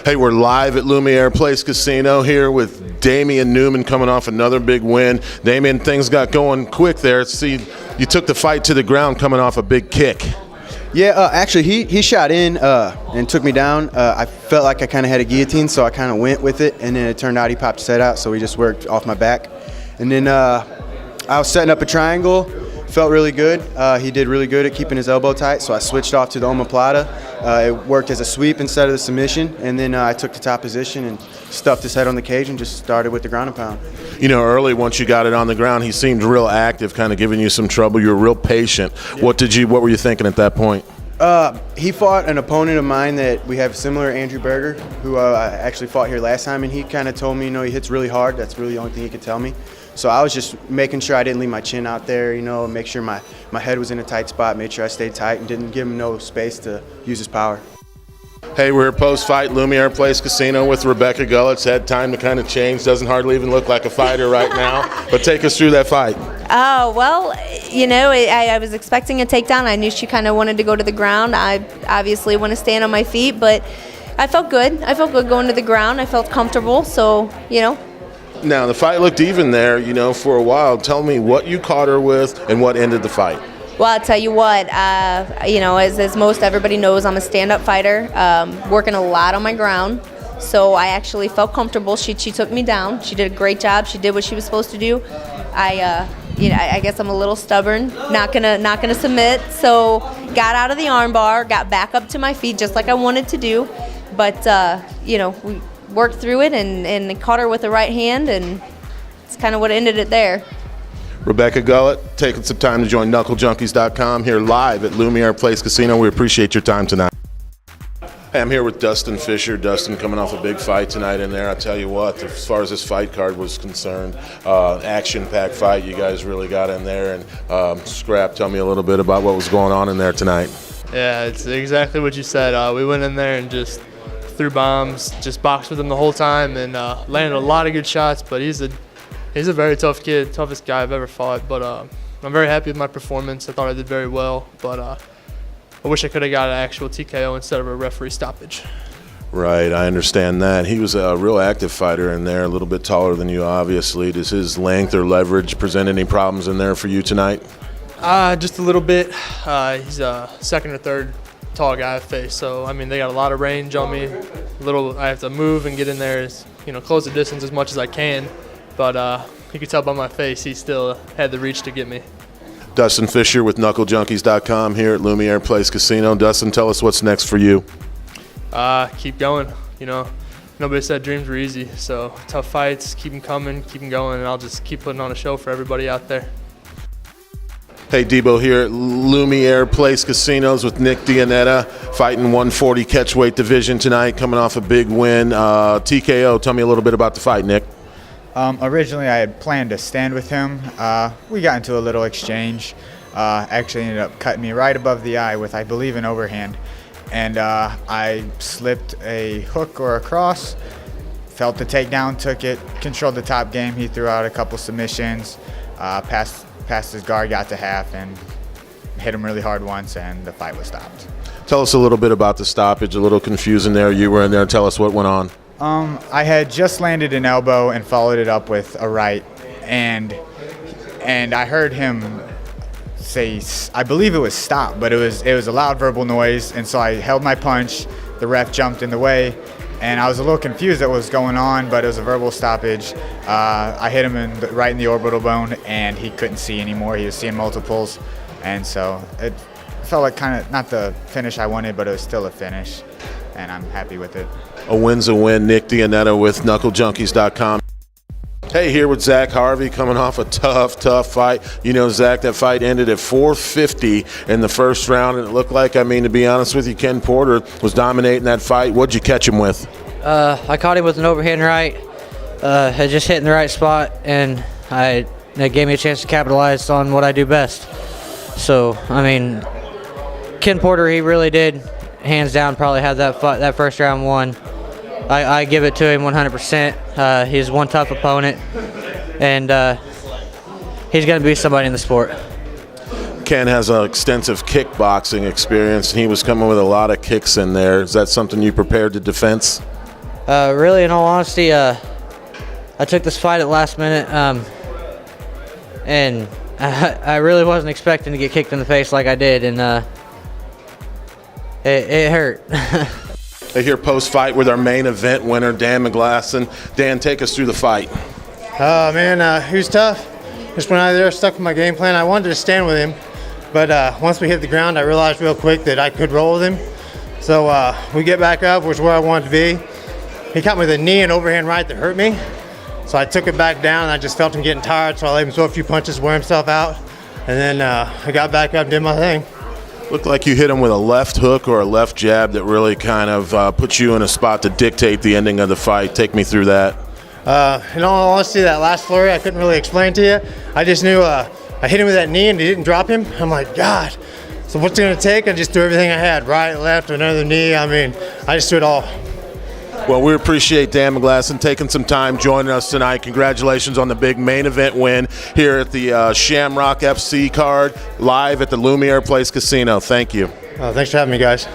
Hey, we're live at Lumiere Place Casino here with Damian Newman coming off another big win. Damian, things got going quick there. See, you took the fight to the ground coming off a big kick. Yeah, actually, he shot in and took me down. I felt like I kind of had a guillotine, so I kind of went with it, and then it turned out he popped his head out, so we just worked off my back. And then I was setting up a triangle, felt really good. He did really good at keeping his elbow tight, so I switched off to the omoplata. It worked as a sweep instead of the submission, and then I took the top position and stuffed his head on the cage and just started with the ground and pound. You know, early once you got it on the ground, he seemed real active, kind of giving you some trouble. You were real patient. Yeah. What were you thinking at that point? He fought an opponent of mine that we have similar, Andrew Berger, who I actually fought here last time, and he kind of told me, you know, he hits really hard. That's really the only thing he could tell me. So I was just making sure I didn't leave my chin out there, you know, make sure my head was in a tight spot, made sure I stayed tight and didn't give him no space to use his power. Hey, we're post-fight Lumiere Place Casino with Rebecca Gullet's had time to kind of change. Doesn't hardly even look like a fighter right now. But take us through that fight. Oh, well, you know, I was expecting a takedown. I knew she kind of wanted to go to the ground. I obviously want to stand on my feet, but I felt good. I felt good going to the ground. I felt comfortable, so, you know. Now, the fight looked even there, you know, for a while. Tell me what you caught her with and what ended the fight. Well, I'll tell you what, you know, as most everybody knows, I'm a stand-up fighter, working a lot on my ground. So I actually felt comfortable. She took me down. She did a great job. She did what she was supposed to do. You know, I guess I'm a little stubborn, not gonna submit. So got out of the armbar, got back up to my feet just like I wanted to do. But you know, we worked through it and caught her with the right hand, and it's kind of what ended it there. Rebecca Gullet, taking some time to join knucklejunkies.com here live at Lumiere Place Casino. We appreciate your time tonight. Hey, I'm here with Dustin Fischer. Dustin coming off a big fight tonight in there. I tell you what, as far as this fight card was concerned, action-packed fight. You guys really got in there. And Scrap, tell me a little bit about what was going on in there tonight. Yeah, it's exactly what you said. We went in there and just threw bombs, just boxed with him the whole time, and landed a lot of good shots. But he's a very tough kid, toughest guy I've ever fought. But I'm very happy with my performance. I thought I did very well, but I wish I could have got an actual TKO instead of a referee stoppage. Right, I understand that. He was a real active fighter in there, a little bit taller than you, obviously. Does his length or leverage present any problems in there for you tonight? Just a little bit. He's a second or third tall guy I've faced, so I mean they got a lot of range on me. I have to move and get in there, you know, close the distance as much as I can. But you could tell by my face, he still had the reach to get me. Dustin Fischer with knucklejunkies.com here at Lumiere Place Casino. Dustin, tell us what's next for you. Keep going. You know, nobody said dreams were easy, so tough fights, keep them coming, keep them going, and I'll just keep putting on a show for everybody out there. Hey, Debo here at Lumiere Place Casinos with Nick Dioneda, fighting 140 catchweight division tonight, coming off a big win. TKO, tell me a little bit about the fight, Nick. Originally, I had planned to stand with him. We got into a little exchange. Actually ended up cutting me right above the eye with, I believe, an overhand. And I slipped a hook or a cross, felt the takedown, took it, controlled the top game. He threw out a couple submissions, passed his guard, got to half, and hit him really hard once, and the fight was stopped. Tell us a little bit about the stoppage, a little confusing there. You were in there. Tell us what went on. I had just landed an elbow and followed it up with a right, and I heard him say, I believe it was stop, but it was a loud verbal noise, and so I held my punch. The ref jumped in the way, and I was a little confused at what was going on, but it was a verbal stoppage. I hit him right in the orbital bone, and he couldn't see anymore. He was seeing multiples, and so it felt like kind of not the finish I wanted, but it was still a finish, and I'm happy with it. A win's a win. Nick Dioneda with knucklejunkies.com. Hey, here with Zach Harvey coming off a tough fight. You know, Zach, that fight ended at 450 in the first round, and it looked like, I mean, to be honest with you, Ken Porter was dominating that fight. What'd you catch him with? I caught him with an overhand right. Had just hit in the right spot, and it gave me a chance to capitalize on what I do best. So, I mean, Ken Porter, he really did, hands down, probably had that first round won. I give it to him 100%. He's one tough opponent, and he's going to be somebody in the sport. Ken has an extensive kickboxing experience, and he was coming with a lot of kicks in there. Is that something you prepared to defense? Really, in all honesty, I took this fight at last minute, and I really wasn't expecting to get kicked in the face like I did, and it hurt. Here post-fight with our main event winner, Dan McGlassen. Dan, take us through the fight. Man, he was tough. Just went out there, stuck with my game plan. I wanted to stand with him, but once we hit the ground, I realized real quick that I could roll with him. So we get back up, which is where I wanted to be. He caught me with a knee and overhand right that hurt me. So I took it back down, and I just felt him getting tired, so I let him throw a few punches, wear himself out, and then I got back up and did my thing. Looked like you hit him with a left hook or a left jab that really kind of put you in a spot to dictate the ending of the fight. Take me through that. In all honesty, that last flurry, I couldn't really explain to you. I just knew I hit him with that knee and he didn't drop him. I'm like, God, so what's it going to take? I just threw everything I had, right, left, another knee. I mean, I just threw it all. Well, we appreciate Dan McGlassen taking some time joining us tonight. Congratulations on the big main event win here at the Shamrock FC card, live at the Lumiere Place Casino. Thank you. Thanks for having me, guys.